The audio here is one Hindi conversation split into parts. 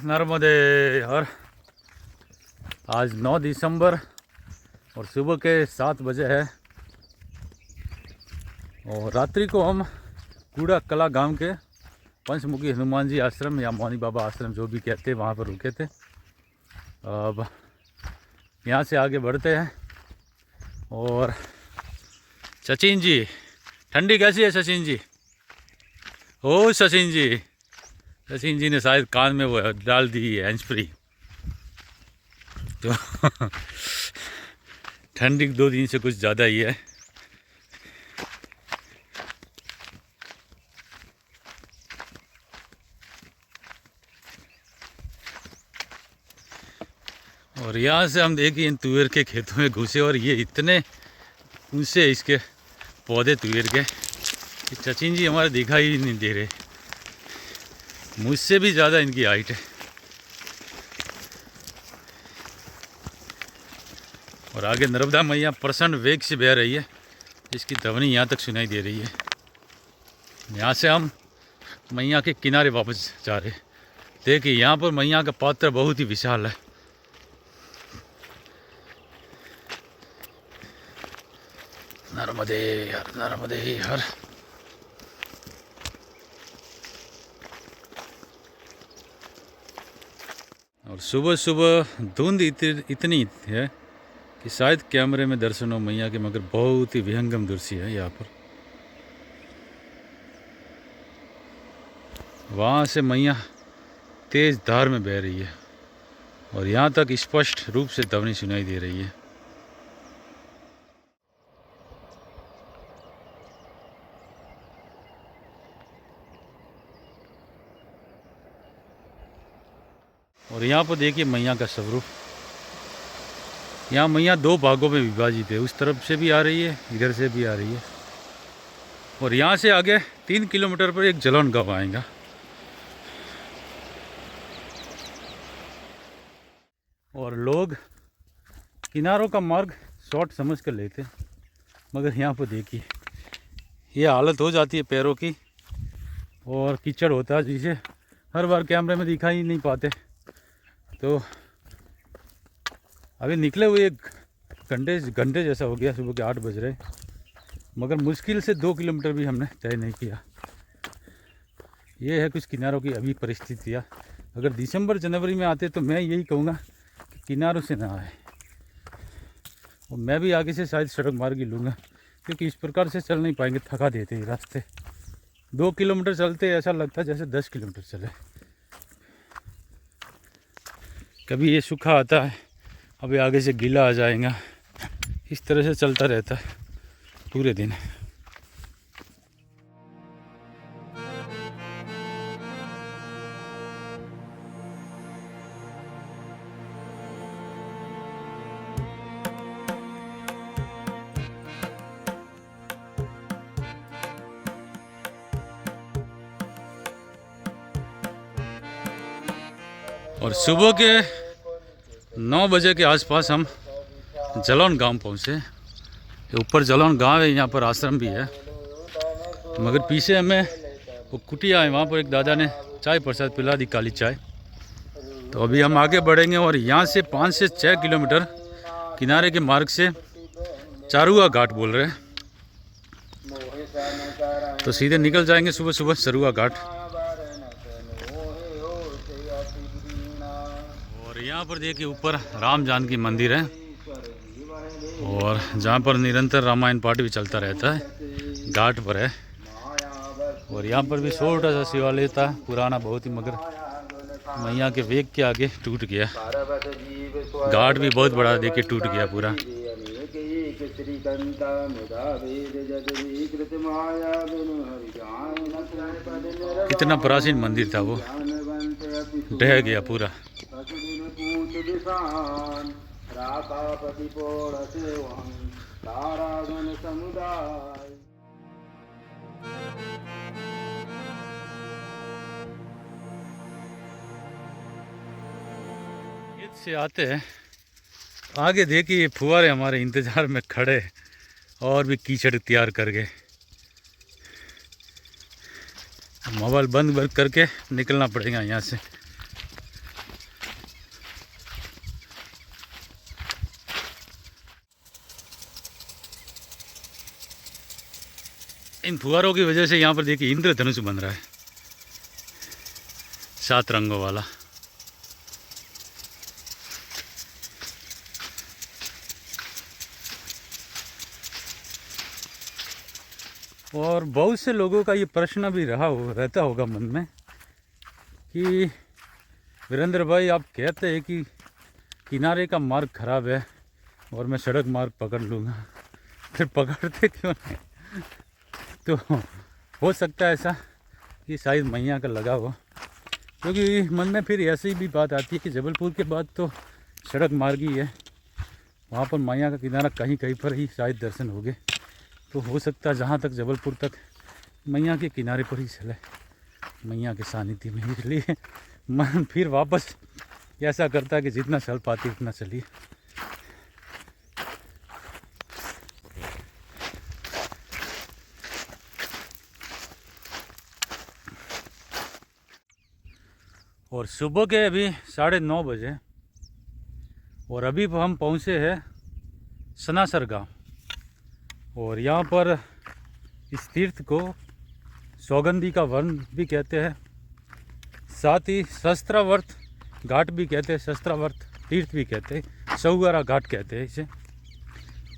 नर्मदे हर। आज 9 दिसंबर और सुबह के 7 बजे है और रात्रि को हम कूड़ा कला गांव के पंचमुखी हनुमान जी आश्रम या मौनी बाबा आश्रम जो भी कहते हैं वहाँ पर रुके थे। अब यहाँ से आगे बढ़ते हैं। और सचिन जी, ठंडी कैसी है सचिन जी? ओ सचिन जी ने शायद कान में वो डाल दी है हैंड्स फ्री, तो ठंडी 2 दिन से कुछ ज़्यादा ही है। और यहाँ से हम देखिए इन तुअर के खेतों में घुसे और ये इतने ऊंचे इसके पौधे तुअर के, सचिन जी हमारे दिखाई ही नहीं दे रहे। मुझसे भी ज़्यादा इनकी हाइट है। और आगे नर्मदा मैया प्रचंड वेग से बह रही है, जिसकी ध्वनि यहाँ तक सुनाई दे रही है। यहाँ से हम मैया के किनारे वापस जा रहे। देखिए यहाँ पर मैया का पात्र बहुत ही विशाल है। नर्मदे हर, नर्मदे हर। और सुबह सुबह धुंध इतनी है कि शायद कैमरे में दर्शन हो मैया के, मगर बहुत ही विहंगम दृश्य है यहाँ पर। वहाँ से मैया तेज धार में बह रही है और यहाँ तक स्पष्ट रूप से ध्वनि सुनाई दे रही है। और यहाँ पर देखिए मैया का स्वरूप। यहाँ मैया 2 भागों में विभाजित है, उस तरफ से भी आ रही है, इधर से भी आ रही है। और यहाँ से आगे 3 किलोमीटर पर एक जलौन गाँव आएगा। और लोग किनारों का मार्ग शॉर्ट समझ कर लेते हैं, मगर यहाँ पर देखिए ये हालत हो जाती है पैरों की, और कीचड़ होता है जिसे हर बार कैमरे में दिखाई नहीं पाते। तो अभी निकले हुए 1 घंटे जैसा हो गया, सुबह के 8 बज रहे, मगर मुश्किल से 2 किलोमीटर भी हमने तय नहीं किया। ये है कुछ किनारों की अभी परिस्थितियाँ। अगर दिसंबर जनवरी में आते तो मैं यही कहूँगा कि किनारों से ना आए। और मैं भी आगे से शायद सड़क मार्ग ही लूँगा, क्योंकि इस प्रकार से चल नहीं पाएंगे, थका देते हैं रास्ते। 2 किलोमीटर चलते ऐसा लगता है जैसे 10 किलोमीटर चले। कभी ये सूखा आता है, अभी आगे से गीला आ जाएगा, इस तरह से चलता रहता है पूरे दिन। और सुबह के 9 बजे के आसपास हम जलौन गांव पहुँचे। ऊपर जलौन गांव है, यहाँ पर आश्रम भी है, मगर पीछे हमें वो कुटिया है, वहाँ पर एक दादा ने चाय प्रसाद पिला दी, काली चाय। तो अभी हम आगे बढ़ेंगे और यहाँ से 5 से 6 किलोमीटर किनारे के मार्ग से चारुआ घाट बोल रहे हैं, तो सीधे निकल जाएंगे सुबह सुबह सरुआ घाट। और यहाँ पर देखिए ऊपर राम जानकी मंदिर है, और जहाँ पर निरंतर रामायण पाठ भी चलता रहता है, घाट पर है। और यहाँ पर भी छोटा सा शिवालय था, पुराना बहुत ही, मगर मैया के वेग के आगे टूट गया। घाट भी बहुत बड़ा देखिए टूट गया पूरा। कितना प्राचीन मंदिर था, वो ढह गया पूरा। से आते हैं आगे देखिए फुहारे हमारे इंतज़ार में खड़े और भी कीचड़ तैयार कर गए। मोबाइल बंद करके निकलना पड़ेगा यहाँ से। इन फुहारों की वजह से यहाँ पर देखिए इंद्रधनुष बन रहा है 7 रंगों वाला। और बहुत से लोगों का ये प्रश्न भी रहता होगा मन में कि वीरेंद्र भाई आप कहते हैं कि किनारे का मार्ग खराब है और मैं सड़क मार्ग पकड़ लूँगा, फिर पकड़ते क्यों नहीं? तो हो सकता है ऐसा कि शायद मैया का लगा हो, क्योंकि मन में फिर ऐसी भी बात आती है कि जबलपुर के बाद तो सड़क मार्ग ही है, वहाँ पर मैया का किनारा कहीं कहीं पर ही शायद दर्शन हो गए। तो हो सकता है जहाँ तक जबलपुर तक मैया के किनारे पर ही चले, मैया के सानिध्य में। इसलिए मन फिर वापस ऐसा करता है कि जितना चल पाती उतना चलिए। और सुबह के अभी 9:30 बजे और अभी हम पहुँचे हैं सनासर गांव। और यहाँ पर इस तीर्थ को सौगंधी का वन भी कहते हैं, साथ ही शस्त्रावर्त घाट भी कहते हैं, शस्त्रावर्त तीर्थ भी कहते हैं, सौगारा घाट कहते हैं इसे।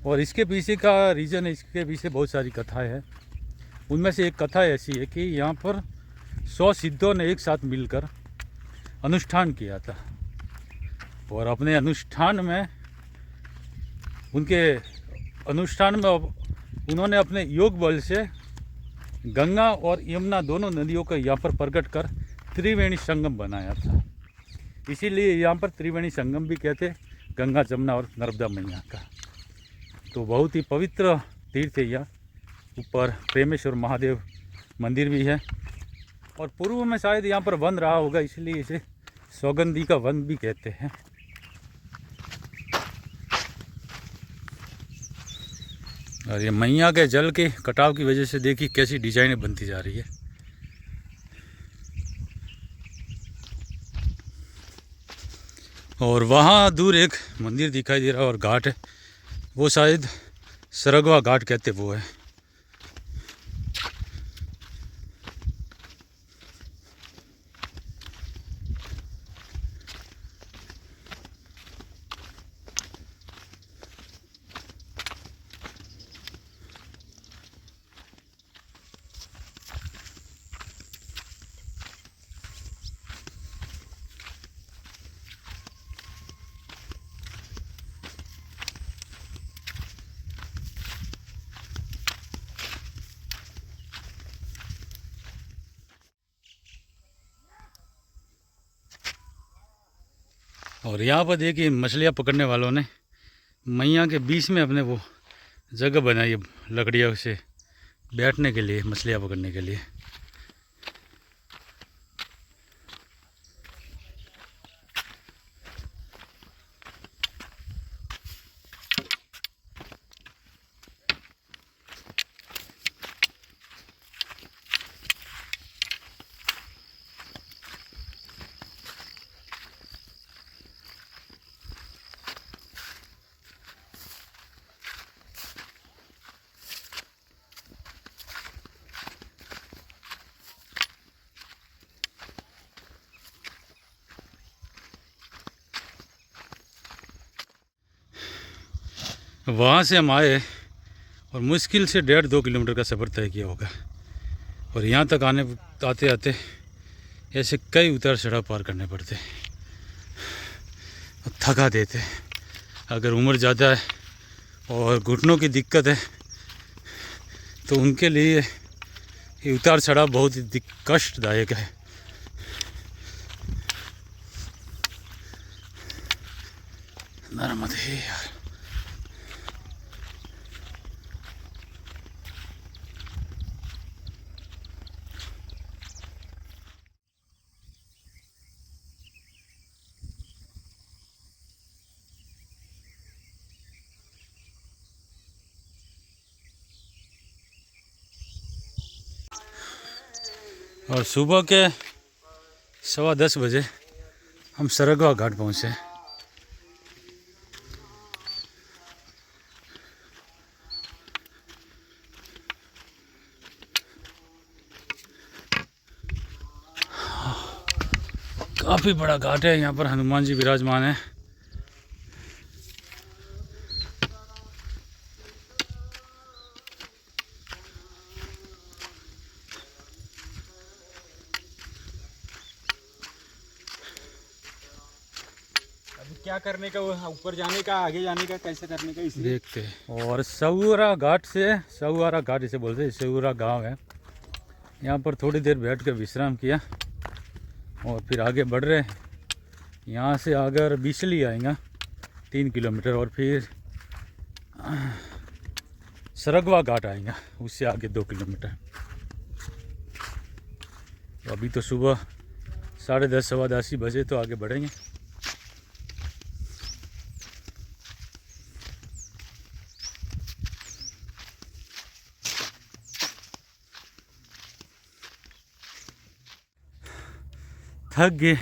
और इसके पीछे का रीज़न है, इसके पीछे बहुत सारी कथाएं हैं। उनमें से एक कथा ऐसी है कि यहाँ पर 100 सिद्धों ने एक साथ मिलकर अनुष्ठान किया था और अपने अनुष्ठान में उन्होंने अपने योग बल से गंगा और यमुना दोनों नदियों को यहाँ पर प्रकट कर त्रिवेणी संगम बनाया था। इसीलिए यहाँ पर त्रिवेणी संगम भी कहते, गंगा जमुना और नर्मदा मैया का। तो बहुत ही पवित्र तीर्थ है। यहाँ ऊपर प्रेमेश्वर महादेव मंदिर भी है और पूर्व में शायद यहाँ पर वन रहा होगा, इसलिए इसे सौगंधी का वन भी कहते हैं। और ये मैया के जल के कटाव की वजह से देखिए कैसी डिजाइनें बनती जा रही है। और वहाँ दूर एक मंदिर दिखाई दे रहा है और घाट है, वो शायद सरगवा घाट कहते वो है। और यहाँ पर देखिए मछलियाँ पकड़ने वालों ने मैया के बीच में अपने वो जगह बनाई है लकड़ियों से बैठने के लिए, मछलियाँ पकड़ने के लिए। वहाँ से हम आए और मुश्किल से 1.5-2 किलोमीटर का सफ़र तय किया होगा। और यहाँ तक आते आते ऐसे कई उतार चढ़ाव पार करने पड़ते, थका देते। अगर उम्र ज़्यादा है और घुटनों की दिक्कत है तो उनके लिए ये उतार चढ़ाव बहुत ही कष्टदायक है। नर्मदे यार। और सुबह के 10:15 बजे हम सरगवा घाट पहुँचे। काफ़ी बड़ा घाट है। यहाँ पर हनुमान जी विराजमान है। क्या करने का, वो ऊपर जाने का, आगे जाने का, कैसे करने का, इसलिए देखते हैं। और सऊरा घाट से, सऊरा घाट इसे बोलते हैं, सऊरा गांव है। यहाँ पर थोड़ी देर बैठ कर विश्राम किया और फिर आगे बढ़ रहे हैं। यहाँ से अगर बिचली आएगा 3 किलोमीटर और फिर सरगवा घाट आएगा, उससे आगे 2 किलोमीटर। तो अभी तो सुबह 10:30 सवा 10 ही बजे, तो आगे बढ़ेंगे। थक गए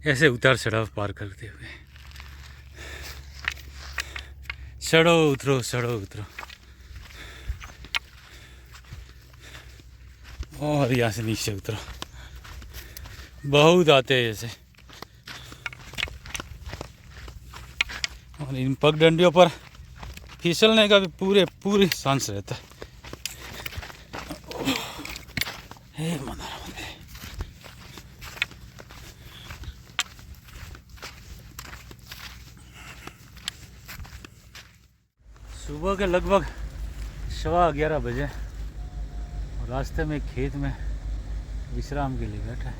ऐसे उतार चढ़ाव पार करते हुए। चढ़ो उतरो, चढ़ो उतरो, और यहाँ से नीचे उतरो। बहुत आते हैं ऐसे। और इन पगडंडियों पर फिसलने का भी पूरे चांस रहता है। हे मदर। सुबह के लगभग 11:15 बजे और रास्ते में खेत में विश्राम के लिए बैठा है।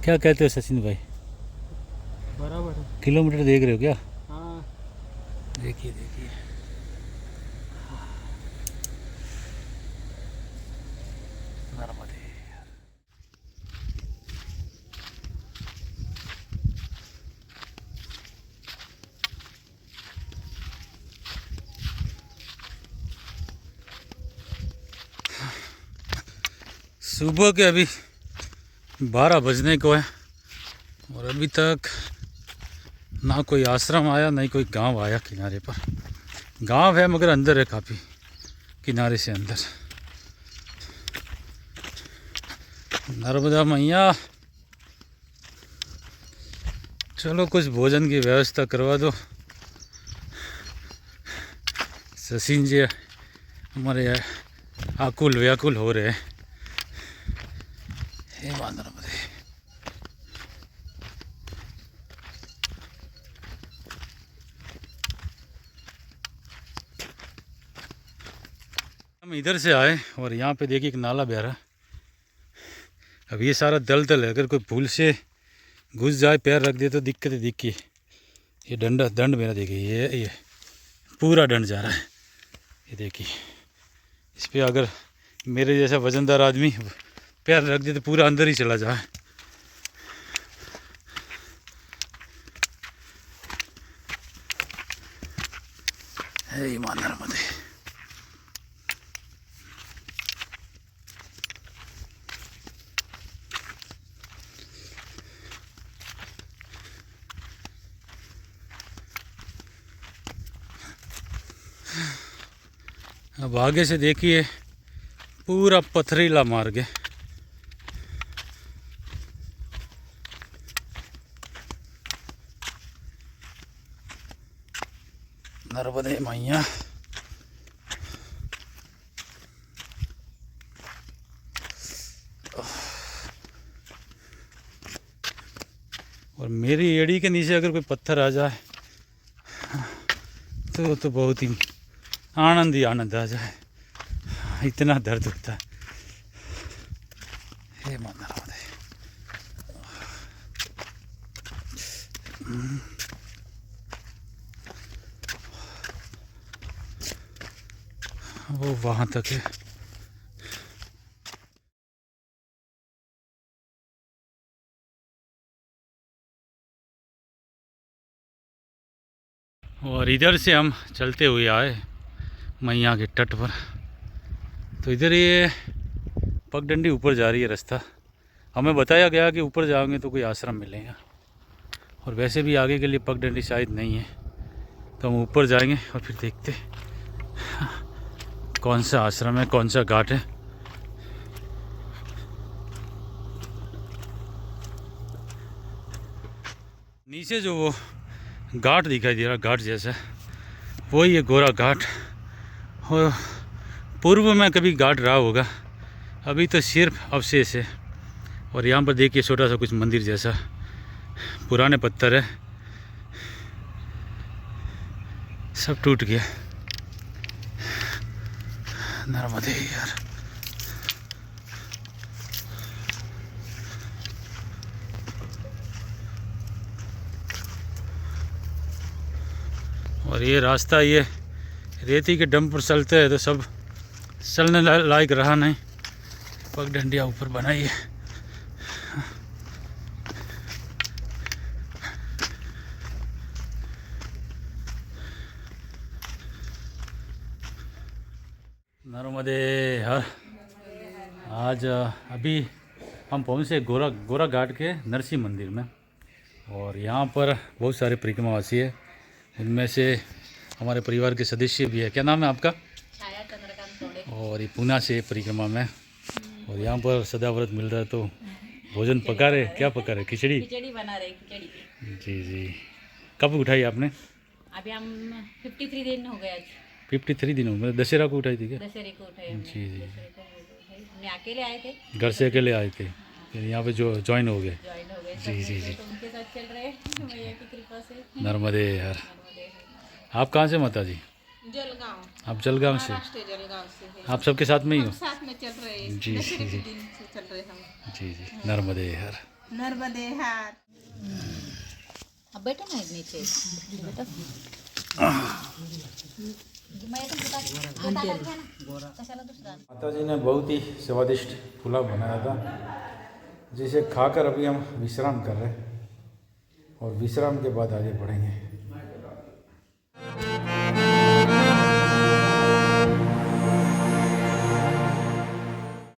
क्या कहते हो सचिन भाई? बराबर है। किलोमीटर देख रहे हो क्या? हाँ, देखिए देखिए। नर्मदे। सुबह के अभी 12 बजने को है और अभी तक ना कोई आश्रम आया, ना ही कोई गांव आया किनारे पर। गांव है मगर अंदर है, काफ़ी किनारे से अंदर। नर्मदा मैया, चलो कुछ भोजन की व्यवस्था करवा दो। सचिन जी हमारे आकुल व्याकुल हो रहे हैं। हे मां नर्मदे। हम इधर से आए और यहाँ पे देखिए एक नाला बह रहा है। अब ये सारा दलदल है, अगर कोई भूल से घुस जाए, पैर रख दे तो दिक्कत ही दिक्की। ये दंड मेरा देखिए, ये पूरा दंड जा रहा है। ये देखिए, इस पर अगर मेरे जैसा वजनदार आदमी पैर रख दे तो पूरा अंदर ही चला जाए। हे मां नर्मदे। अब आगे से देखिए पूरा पथरीला मार्ग है। नर्मदे मैया। और मेरी एड़ी के नीचे अगर कोई पत्थर आ जाए तो बहुत ही आनंद आ जाए। इतना दर्द होता है। हे मां नर्मदे। वो वहाँ तक है। और इधर से हम चलते हुए आए मैया के तट पर। तो इधर ये पगडंडी ऊपर जा रही है रास्ता। हमें बताया गया कि ऊपर जाओगे तो कोई आश्रम मिलेगा, और वैसे भी आगे के लिए पगडंडी शायद नहीं है। तो हम ऊपर जाएंगे और फिर देखते कौन सा आश्रम है, कौन सा घाट है। पीछे जो वो घाट दिखाई दे रहा, घाट जैसा, वही है गोरा घाट। और पूर्व में कभी घाट रहा होगा, अभी तो सिर्फ अवशेष है। और यहाँ पर देखिए छोटा सा कुछ मंदिर जैसा, पुराने पत्थर है, सब टूट गया। नर्मदे यार। और ये रास्ता, ये रेती के डंप पर चलते हैं तो सब चलने लायक रहा नहीं, पगडंडिया ऊपर बनाई है। नर्मदे हर। आज अभी हम पहुँचे गोरा घाट के नरसिंह मंदिर में। और यहाँ पर बहुत सारे परिक्रमावासी है, उनमें से हमारे परिवार के सदस्य भी है। क्या नाम है आपका? छाया चंद्रकांत तोड़े। और ये पूना से परिक्रमा में। और यहाँ पर सदाव्रत मिल रहा है तो भोजन पका रहे। क्या पका रहे? खिचड़ी। खिचड़ी बना रहे, खिचड़ी। जी जी। कब उठाई आपने? अभी हम 53 दिन हो गए आज। 53 दिन हो गए। दशहरा को उठाई थी क्या? दशहरे को उठाए हमने। जी जी। दशहरे को उठाए। हमने अकेले आए थे, घर से अकेले आए थे, फिर यहाँ पे जो ज्वाइन हो गए। ज्वाइन हो गए। जी जी जी। तो उनके साथ चल रहे हैं मैया की कृपा से। नर्मदे यार। नर्मदे। आप कहाँ से माता जी? जलगांव। आप जलगांव से? महाराष्ट्र जलगांव से है। आप सबके साथ में ही हो? साथ में चल रहे हैं। जी दशहरे जी के दिन से चल रहे हम। जी जी। नर्मदे यार। नर्मदे हार। अब बैठो ना नीचे बेटा। माता जी ने बहुत ही स्वादिष्ट पुलाव बनाया था, जिसे खाकर अभी हम विश्राम कर रहे हैं और विश्राम के बाद आगे बढ़ेंगे।